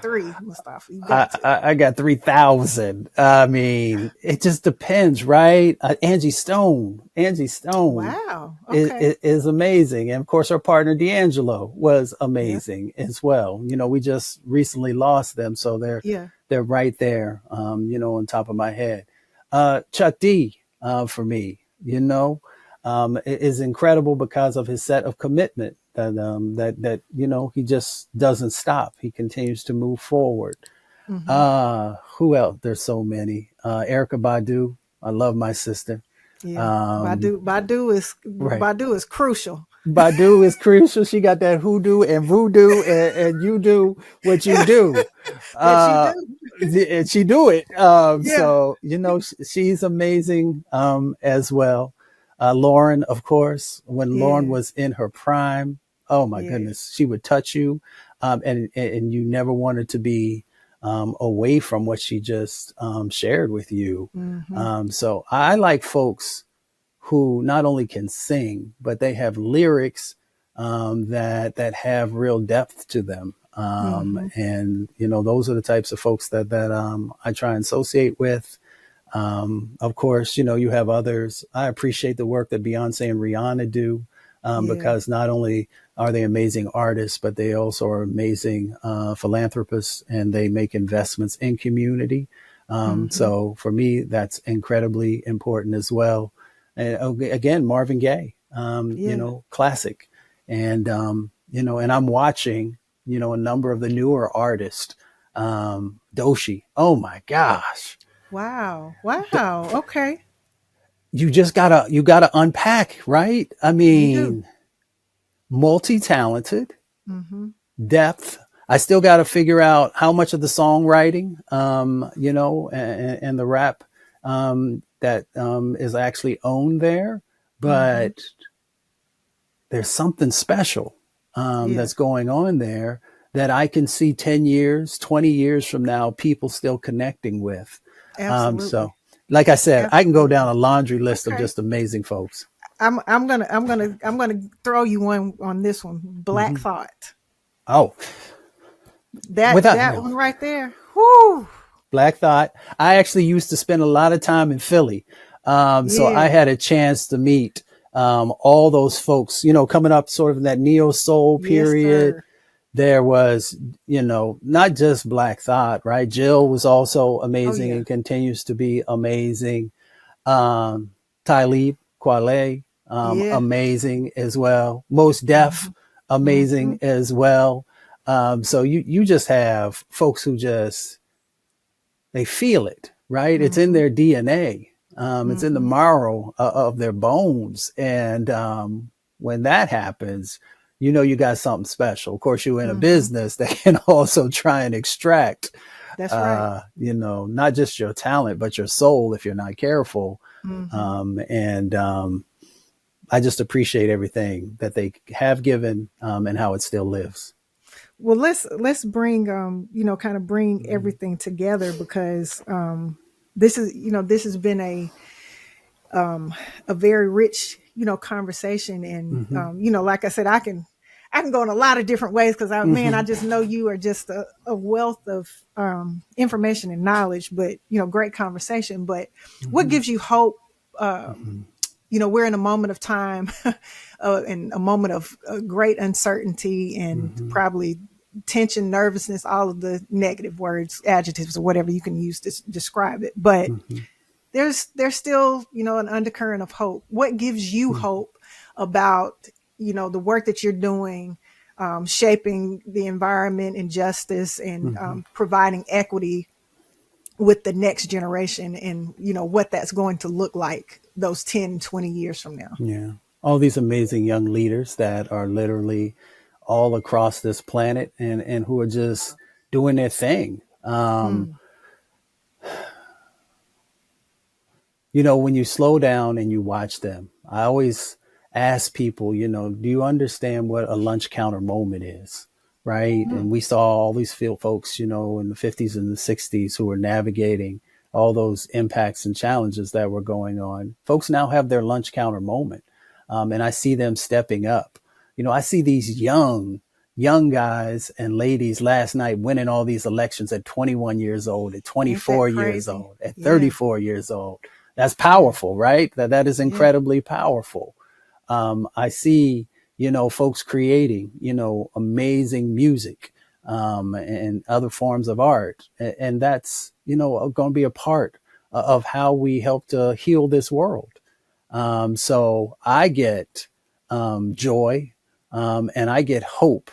three, Mustafa. You got to. I got 3,000. I mean, it just depends, right? Angie Stone. Wow. Okay. Is amazing, and of course, our partner D'Angelo was amazing as well. We just recently lost them, so they're right there. On top of my head. Chuck D, for me, is incredible because of his set of commitment that he just doesn't stop. He continues to move forward. Who else? There's so many. Erykah Badu. I love my sister. Yeah. Badu is crucial. Badu is crucial. She got that hoodoo and voodoo, and you do what you do. And she do it. So, she's amazing as well. Lauren, of course, when Lauren was in her prime, oh my goodness, she would touch you. And you never wanted to be away from what she just shared with you. So I like folks who not only can sing, but they have lyrics that have real depth to them. And, those are the types of folks that I try and associate with. Of course, you have others. I appreciate the work that Beyonce and Rihanna do because not only are they amazing artists, but they also are amazing philanthropists and they make investments in community. So for me, that's incredibly important as well. And again, Marvin Gaye, classic. And, and I'm watching, a number of the newer artists, Doshi. Oh my gosh. Wow. Okay. You gotta unpack, right? I mean, multi-talented, depth. I still got to figure out how much of the songwriting, and the rap, that is actually owned there, but there's something special that's going on there that I can see 10 years, 20 years from now, people still connecting with. Absolutely. So like I said, I can go down a laundry list of just amazing folks. I'm gonna throw you one on this one. Black Thought. Oh, that one right there. Whoo. Black Thought. I actually used to spend a lot of time in Philly. So I had a chance to meet all those folks, coming up sort of in that neo soul period. Yes, there was, not just Black Thought, right? Jill was also amazing and continues to be amazing. Talib Kweli, amazing as well. Most Def, amazing as well. So you just have folks who they feel it, right? It's in their DNA. It's in the Mm-hmm. marrow of their bones. And when that happens, you know, you got something special. Of course, you're in a Mm-hmm. business that can also try and extract, That's right. you know, not just your talent, but your soul if you're not careful. Mm-hmm. And I just appreciate everything that they have given, and how it still lives. Well, let's bring kind of bring everything together, because this has been a very rich conversation. And Mm-hmm. like I said, I can go in a lot of different ways, because I Mm-hmm. just know you are just a wealth of information and knowledge. But great conversation. But what Mm-hmm. gives you hope? Mm-hmm. We're in a moment of time, and a moment of great uncertainty, and Mm-hmm. probably tension, nervousness, all of the negative words, adjectives, or whatever you can use to describe it. But Mm-hmm. there's still an undercurrent of hope. What gives you hope about the work that you're doing, shaping the environment and justice, and Mm-hmm. providing equity with the next generation, and what that's going to look like those 10, 20 years from now? Yeah. All these amazing young leaders that are literally all across this planet, and who are just doing their thing. Mm, You know, when you slow down and you watch them, I always ask people, you know, do you understand what a lunch counter moment is? Right. mm, And we saw all these field folks, you know, in the 50s and the 60s who were navigating all those impacts and challenges that were going on. Folks now have their lunch counter moment. And I see them stepping up. You know, I see these young guys and ladies last night winning all these elections at 21 years old, at ain't that 24 years crazy? old, at Yeah, 34 years old. That's yeah, powerful, right? That is yeah. incredibly powerful. I see, you know, folks creating, you know, amazing music, and other forms of art. And that's, you know, going to be a part of how we help to heal this world. So I get joy, and I get hope,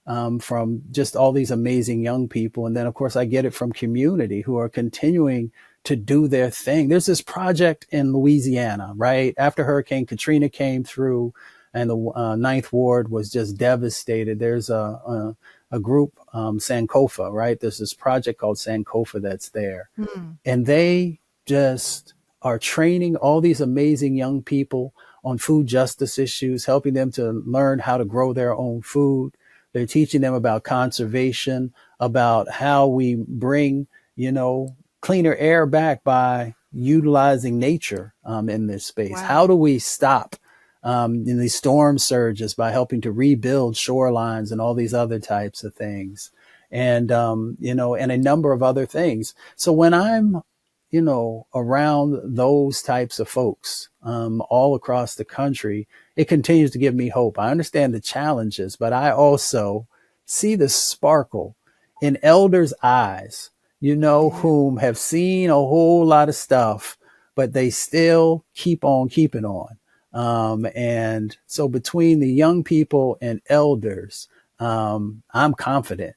from just all these amazing young people. And then, of course, I get it from community who are continuing to do their thing. There's this project in Louisiana, right? After Hurricane Katrina came through and the Ninth Ward was just devastated. There's a group, Sankofa, right? There's this project called Sankofa that's there. Mm, And they just are training all these amazing young people on food justice issues, helping them to learn how to grow their own food. They're teaching them about conservation, about how we bring, you know, cleaner air back by utilizing nature, in this space. How wow. do we stop, in these storm surges by helping to rebuild shorelines and all these other types of things? And, you know, and a number of other things. So when I'm, you know, around those types of folks, all across the country, it continues to give me hope. I understand the challenges, but I also see the sparkle in elders' eyes, you know, Yeah. whom have seen a whole lot of stuff, but they still keep on keeping on. And so between the young people and elders, I'm confident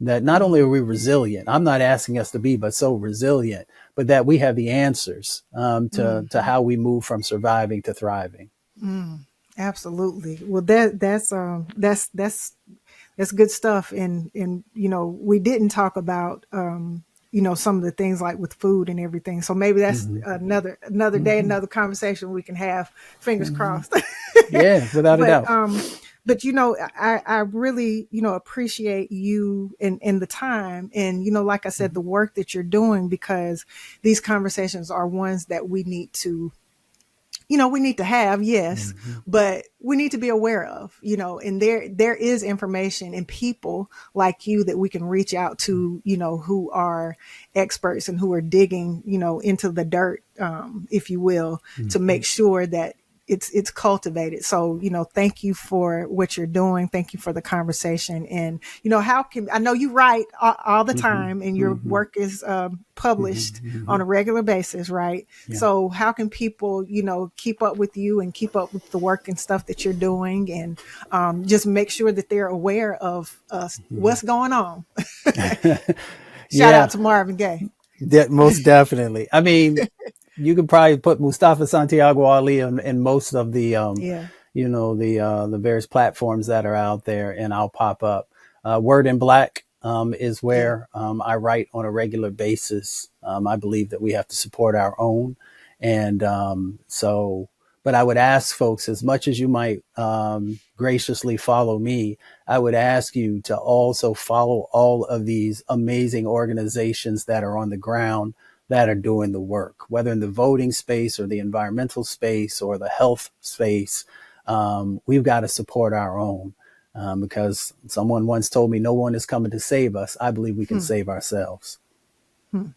that not only are Mm, we resilient, I'm not asking us to be, but so resilient, but that we have the answers, to mm, how we move from surviving to thriving. mm. Absolutely. Well, that's good stuff. And we didn't talk about some of the things like with food and everything. So maybe that's Mm-hmm. another day, Mm-hmm. another conversation we can have. Fingers Mm-hmm. crossed. Yeah, without a but doubt. I really appreciate you and the time, and like I said, the work that you're doing, because these conversations are ones that we need to have, yes, Mm-hmm. but we need to be aware of, and there is information and people like you that we can reach out to, who are experts and who are digging, into the dirt, if you will, to Mm-hmm. make sure that it's cultivated. So, thank you for what you're doing. Thank you for the conversation. And, how can, I know you write all the Mm-hmm. time, and your Mm-hmm. work is published Mm-hmm. on a regular basis, right? Yeah. So how can people, keep up with you and keep up with the work and stuff that you're doing, and just make sure that they're aware of Mm-hmm. what's going on? Shout Yeah, out to Marvin Gaye. most definitely. I mean, you could probably put Mustafa Santiago Ali in most of the, Yeah. the various platforms that are out there, and I'll pop up. Word in Black is Yeah. where I write on a regular basis. I believe that we have to support our own. And but I would ask folks, as much as you might graciously follow me, I would ask you to also follow all of these amazing organizations that are on the ground that are doing the work, whether in the voting space or the environmental space or the health space. We've got to support our own. Because someone once told me, no one is coming to save us. I believe we can Hmm. save ourselves. Hmm.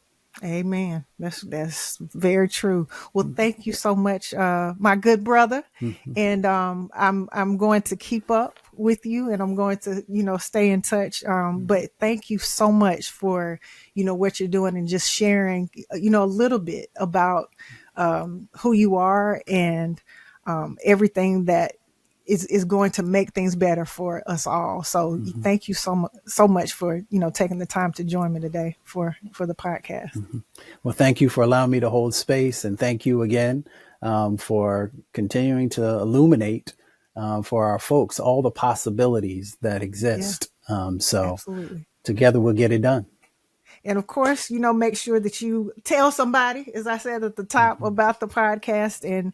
Amen. That's very true. Well, thank you so much, my good brother. Mm-hmm. And I'm going to keep up with you, and I'm going to stay in touch. But thank you so much for what you're doing and just sharing a little bit about who you are and everything that is going to make things better for us all. So Mm-hmm. thank you so much for taking the time to join me today for the podcast. Mm-hmm. Well, thank you for allowing me to hold space, and thank you again for continuing to illuminate for our folks all the possibilities that Yeah, exist. So absolutely. together we'll get it done. And of course, make sure that you tell somebody, as I said at the top, Mm-hmm. about the podcast. And,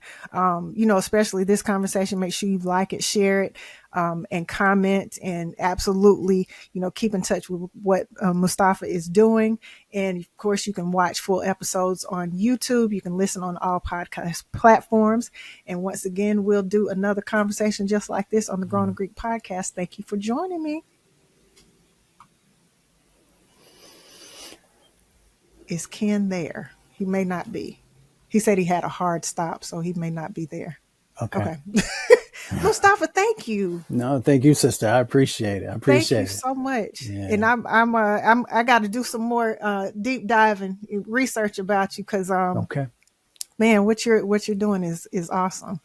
especially this conversation, make sure you like it, share it, and comment, and absolutely, keep in touch with what Mustafa is doing. And of course, you can watch full episodes on YouTube. You can listen on all podcast platforms. And once again, we'll do another conversation just like this on the Grown in Greek podcast. Thank you for joining me. Is Ken there? He may not be. He said he had a hard stop, so he may not be there. Okay. Okay. Mustafa, thank you. No, thank you, sister. I appreciate it. I Thank you appreciate it. so much. And Yeah. I got to do some more deep diving research about you, because Okay. man, what you're doing is awesome.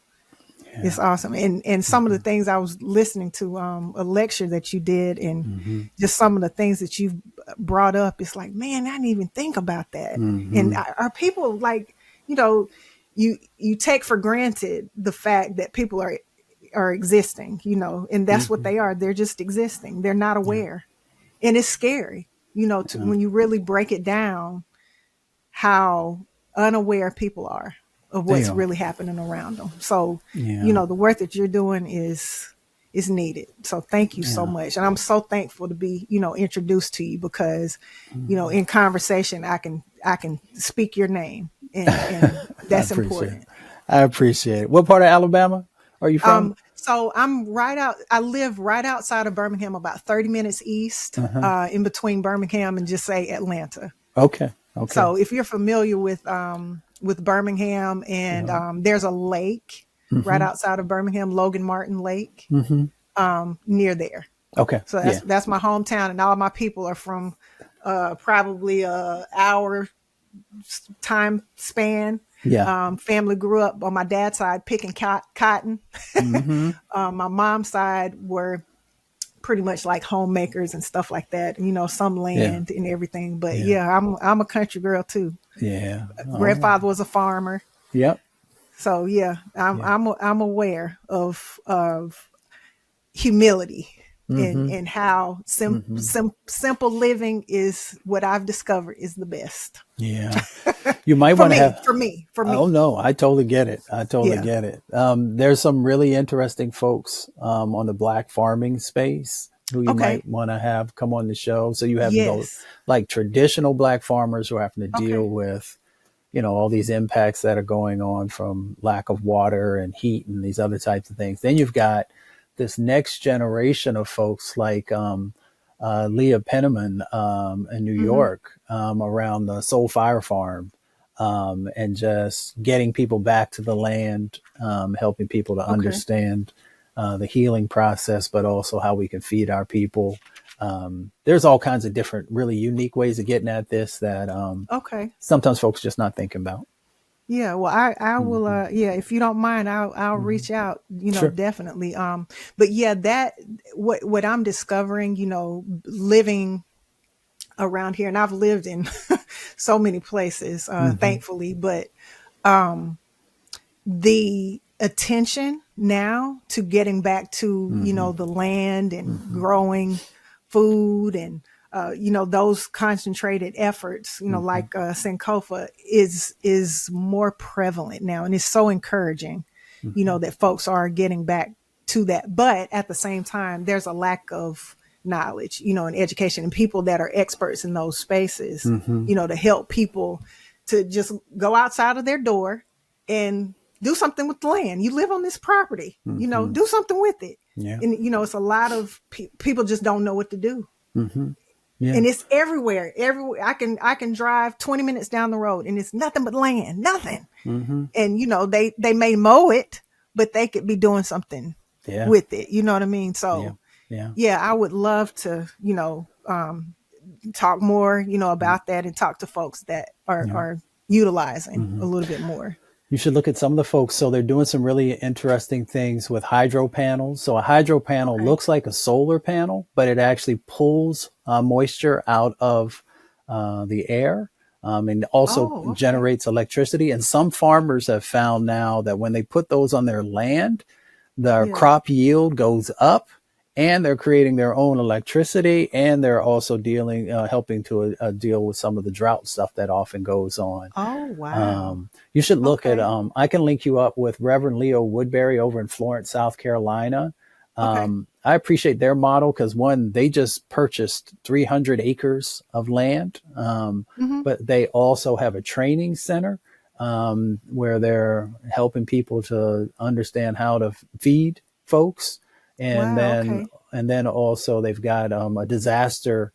It's Yeah. awesome. And some of the things I was listening to, a lecture that you did, and Mm-hmm. just some of the things that you've brought up, it's like, man, I didn't even think about that. And Mm-hmm. are people like, you take for granted the fact that people are existing, and that's what Mm-hmm. they are. They're just existing. They're not Yeah. aware. And it's scary, Yeah. when you really break it down, how unaware people are of They what's are. really happening around them. So, Yeah. the work that you're doing is needed. So thank you so Yeah. much. And I'm so thankful to be, introduced to you, because, Mm-hmm. in conversation, I can speak your name, and I that's appreciate it. important. I appreciate it. What part of Alabama are you from? So I live right outside of Birmingham, about 30 minutes east, Uh-huh. in between Birmingham and just say Atlanta. Okay. Okay. So if you're familiar with Birmingham, and Yeah. there's a lake right Mm-hmm. outside of Birmingham, Logan Martin Lake, Mm-hmm. near there. Okay. So Yeah. that's my hometown, and all my people are from probably a hour time span. Yeah. Family grew up on my dad's side picking cotton. Mm-hmm. My mom's side were pretty much like homemakers and stuff like that. Some Yeah. land and everything. But Yeah. yeah, I'm a country girl too. Yeah. All right. Grandfather was a farmer. Yep. So yeah, Yeah. I'm aware of humility, Mm-hmm. and how Mm-hmm. simple living is what I've discovered is the best Yeah. You might for want to me, have. for me, for Oh me. no, I totally get it. I totally Yeah. get it. There's some really interesting folks on the black farming space who you Okay. might want to have come on the show. So you have those Yes. like traditional black farmers who are having to deal Okay. with, all these impacts that are going on from lack of water and heat and these other types of things. Then you've got this next generation of folks like Leah Penniman in New Hmm. York around the Soul Fire Farm, and just getting people back to the land, helping people to Okay. understand the healing process, but also how we can feed our people. There's all kinds of different, really unique ways of getting at this that Okay. sometimes folks just not thinking about. Yeah, well, I will. Mm-hmm. Yeah, if you don't mind, I'll Mm-hmm. reach out. Sure. Definitely. But yeah, that what I'm discovering, living around here, and I've lived in so many places, Mm-hmm. thankfully. But the attention now to getting back to, the land and growing food and, those concentrated efforts, like Sankofa is more prevalent now. And it's so encouraging, that folks are getting back to that. But at the same time, there's a lack of knowledge, and education and people that are experts in those spaces, to help people to just go outside of their door and do something with the land. You live on this property, do something with it. Yeah. And, it's a lot of people just don't know what to do. Yeah. And it's everywhere. I can drive 20 minutes down the road and it's nothing but land, nothing. And, they may mow it, but they could be doing something with it. You know what I mean? So I would love to, talk more, about that and talk to folks that are utilizing a little bit more. You should look at some of the folks. So they're doing some really interesting things with hydro panels. So a hydro panel looks like a solar panel, but it actually pulls moisture out of the air and also generates electricity. And some farmers have found now that when they put those on their land, their crop yield goes up. And they're creating their own electricity, and they're also helping to deal with some of the drought stuff that often goes on. Oh, wow. You should look at, I can link you up with Reverend Leo Woodbury over in Florence, South Carolina. I appreciate their model because, one, they just purchased 300 acres of land, but they also have a training center where they're helping people to understand how to feed folks. And then also they've got a disaster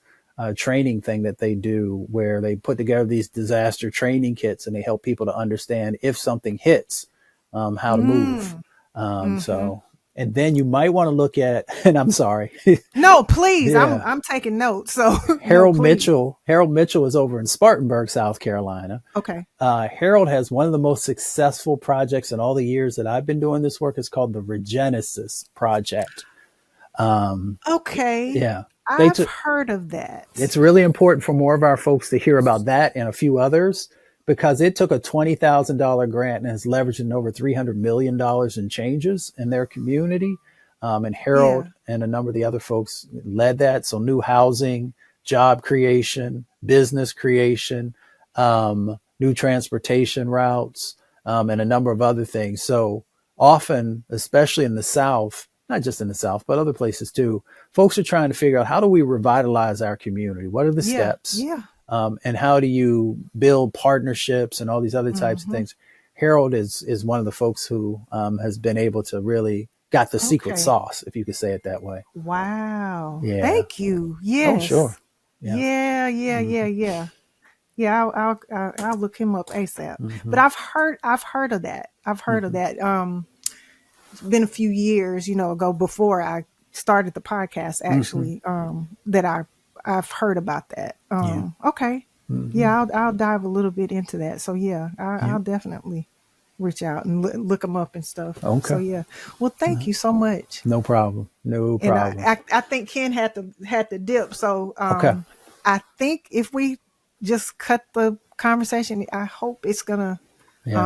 training thing that they do where they put together these disaster training kits and they help people to understand if something hits, how to move. So, and then you might want to look at, and I'm sorry. No, please. I'm taking notes. So Harold Mitchell is over in Spartanburg, South Carolina. Okay. Harold has one of the most successful projects in all the years that I've been doing this work. It's called the Regenesis Project. Okay. Yeah. I've heard of that. It's really important for more of our folks to hear about that and a few others because it took a $20,000 grant and has leveraged over $300 million in changes in their community. And Harold and a number of the other folks led that. So new housing, job creation, business creation, new transportation routes, and a number of other things. So often, especially in the South, not just in the South, but other places too, folks are trying to figure out how do we revitalize our community? What are the steps? And how do you build partnerships and all these other types of things? Harold is one of the folks who has been able to really got the secret sauce, if you could say it that way. Wow. Yeah. Thank you. Yes. Oh, sure. Yeah. Yeah, I'll look him up ASAP. But I've heard of that. I've heard of that. It's been a few years, ago before I started the podcast actually, that I've heard about that. Okay. Yeah, I'll dive a little bit into that. So I'll definitely reach out and look them up and stuff. Okay. So well, thank you so much. No problem. And I think Ken had to dip. So I think if we just cut the conversation, I hope it's gonna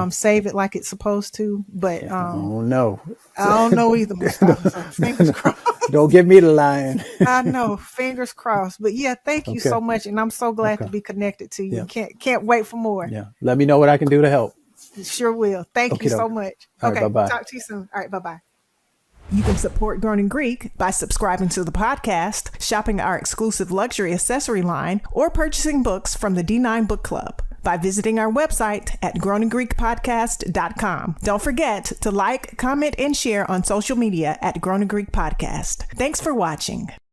save it like it's supposed to. But oh no, I don't know either. Mustafa, so fingers crossed. Don't give me the line. I know, fingers crossed. But thank you so much, and I'm so glad to be connected to you. Can't wait for more. Yeah, let me know what I can do to help. Sure will. Thank you so much. All right, bye-bye. Talk to you soon. All right, bye-bye. You can support Grown Greek by subscribing to the podcast, shopping our exclusive luxury accessory line, or purchasing books from the D9 Book Club by visiting our website at grownandgreekpodcast.com. Don't forget to like, comment, and share on social media at Grown Greek Podcast. Thanks for watching.